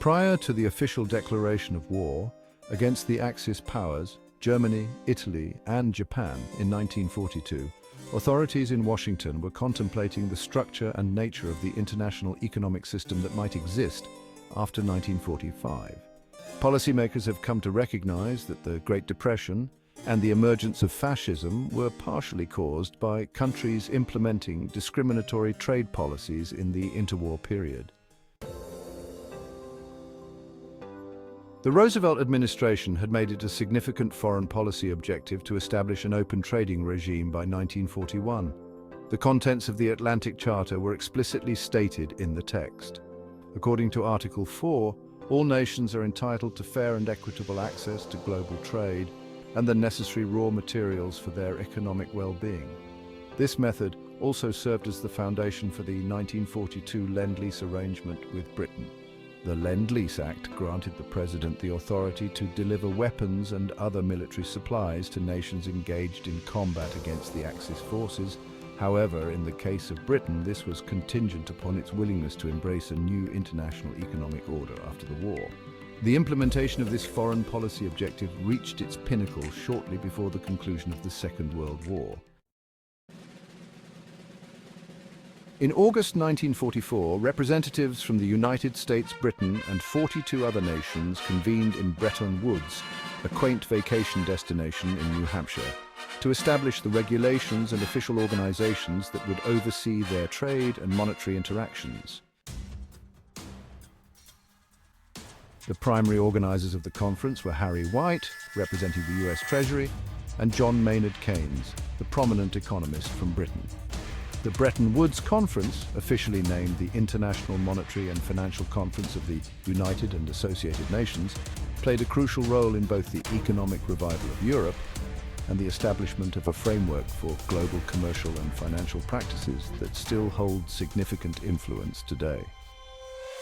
Prior to the official declaration of war against the Axis powers, Germany, Italy, and Japan in 1942, authorities in Washington were contemplating the structure and nature of the international economic system that might exist after 1945. Policymakers have come to recognize that the Great Depression and the emergence of fascism were partially caused by countries implementing discriminatory trade policies in the interwar period. The Roosevelt administration had made it a significant foreign policy objective to establish an open trading regime by 1941. The contents of the Atlantic Charter were explicitly stated in the text. According to Article 4, all nations are entitled to fair and equitable access to global trade and the necessary raw materials for their economic well-being. This method also served as the foundation for the 1942 Lend-Lease arrangement with Britain. The Lend-Lease Act granted the President the authority to deliver weapons and other military supplies to nations engaged in combat against the Axis forces. However, in the case of Britain, this was contingent upon its willingness to embrace a new international economic order after the war. The implementation of this foreign policy objective reached its pinnacle shortly before the conclusion of the Second World War. In August 1944, representatives from the United States, Britain, and 42 other nations convened in Bretton Woods, a quaint vacation destination in New Hampshire, to establish the regulations and official organizations that would oversee their trade and monetary interactions. The primary organizers of the conference were Harry White, representing the US Treasury, and John Maynard Keynes, the prominent economist from Britain. The Bretton Woods Conference, officially named the International Monetary and Financial Conference of the United and Associated Nations, played a crucial role in both the economic revival of Europe and the establishment of a framework for global commercial and financial practices that still hold significant influence today.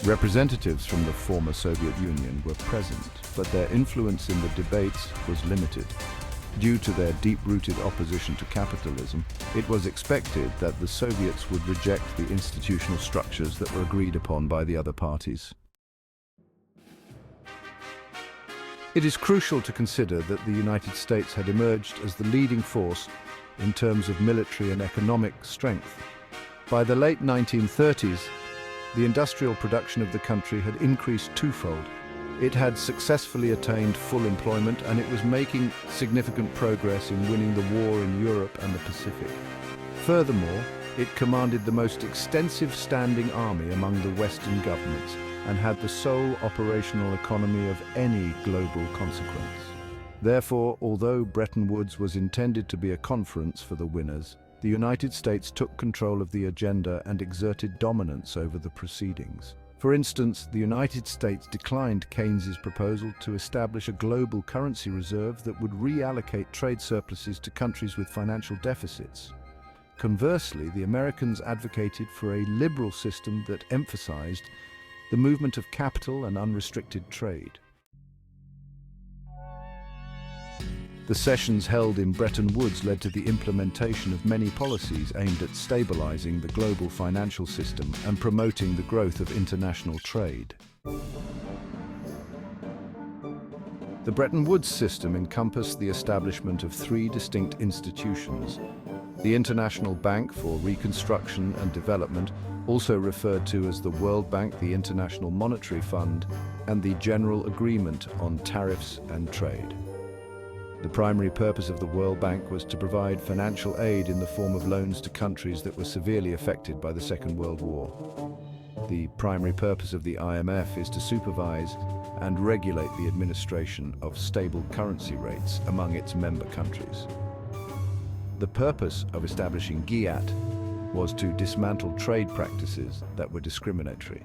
Representatives from the former Soviet Union were present, but their influence in the debates was limited. Due to their deep-rooted opposition to capitalism, it was expected that the Soviets would reject the institutional structures that were agreed upon by the other parties. It is crucial to consider that the United States had emerged as the leading force in terms of military and economic strength. By the late 1930s, the industrial production of the country had increased twofold. It had successfully attained full employment, and it was making significant progress in winning the war in Europe and the Pacific. Furthermore, it commanded the most extensive standing army among the Western governments and had the sole operational economy of any global consequence. Therefore, although Bretton Woods was intended to be a conference for the winners, the United States took control of the agenda and exerted dominance over the proceedings. For instance, the United States declined Keynes's proposal to establish a global currency reserve that would reallocate trade surpluses to countries with financial deficits. Conversely, the Americans advocated for a liberal system that emphasized the movement of capital and unrestricted trade. The sessions held in Bretton Woods led to the implementation of many policies aimed at stabilizing the global financial system and promoting the growth of international trade. The Bretton Woods system encompassed the establishment of three distinct institutions: the International Bank for Reconstruction and Development, also referred to as the World Bank, the International Monetary Fund, and the General Agreement on Tariffs and Trade. The primary purpose of the World Bank was to provide financial aid in the form of loans to countries that were severely affected by the Second World War. The primary purpose of the IMF is to supervise and regulate the administration of stable currency rates among its member countries. The purpose of establishing GIAT was to dismantle trade practices that were discriminatory.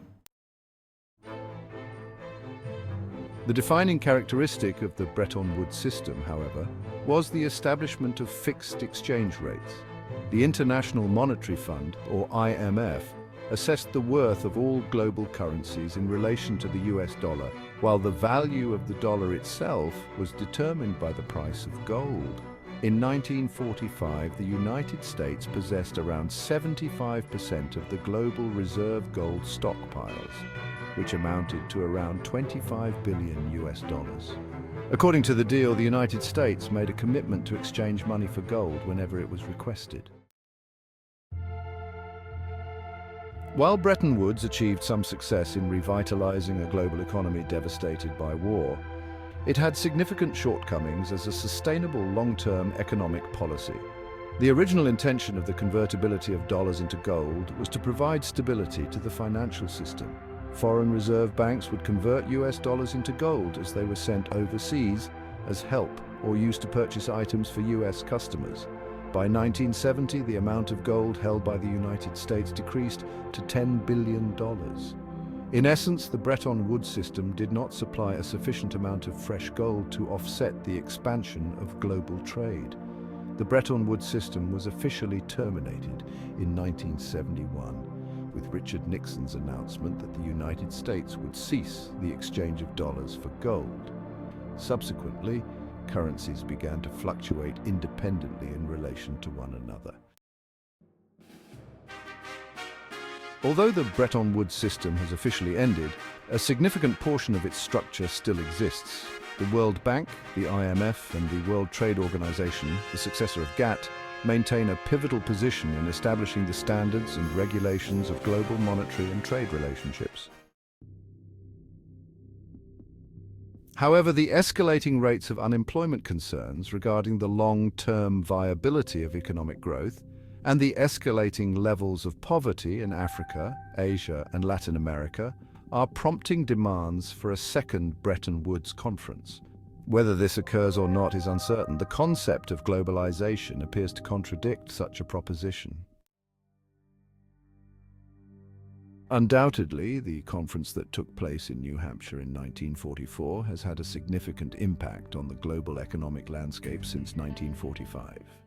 The defining characteristic of the Bretton Woods system, however, was the establishment of fixed exchange rates. The International Monetary Fund, or IMF, assessed the worth of all global currencies in relation to the US dollar, while the value of the dollar itself was determined by the price of gold. In 1945, the United States possessed around 75% of the global reserve gold stockpiles, which amounted to around $25 billion. According to the deal, the United States made a commitment to exchange money for gold whenever it was requested. While Bretton Woods achieved some success in revitalizing a global economy devastated by war, it had significant shortcomings as a sustainable long-term economic policy. The original intention of the convertibility of dollars into gold was to provide stability to the financial system. Foreign reserve banks would convert US dollars into gold as they were sent overseas as help or used to purchase items for US customers. By 1970, the amount of gold held by the United States decreased to $10 billion. In essence, the Bretton Woods system did not supply a sufficient amount of fresh gold to offset the expansion of global trade. The Bretton Woods system was officially terminated in 1971, with Richard Nixon's announcement that the United States would cease the exchange of dollars for gold. Subsequently, currencies began to fluctuate independently in relation to one another. Although the Bretton Woods system has officially ended, a significant portion of its structure still exists. The World Bank, the IMF, and the World Trade Organization, the successor of GATT, maintain a pivotal position in establishing the standards and regulations of global monetary and trade relationships. However, the escalating rates of unemployment concerns regarding the long-term viability of economic growth and the escalating levels of poverty in Africa, Asia, and Latin America are prompting demands for a second Bretton Woods conference. Whether this occurs or not is uncertain. The concept of globalization appears to contradict such a proposition. Undoubtedly, the conference that took place in New Hampshire in 1944 has had a significant impact on the global economic landscape since 1945.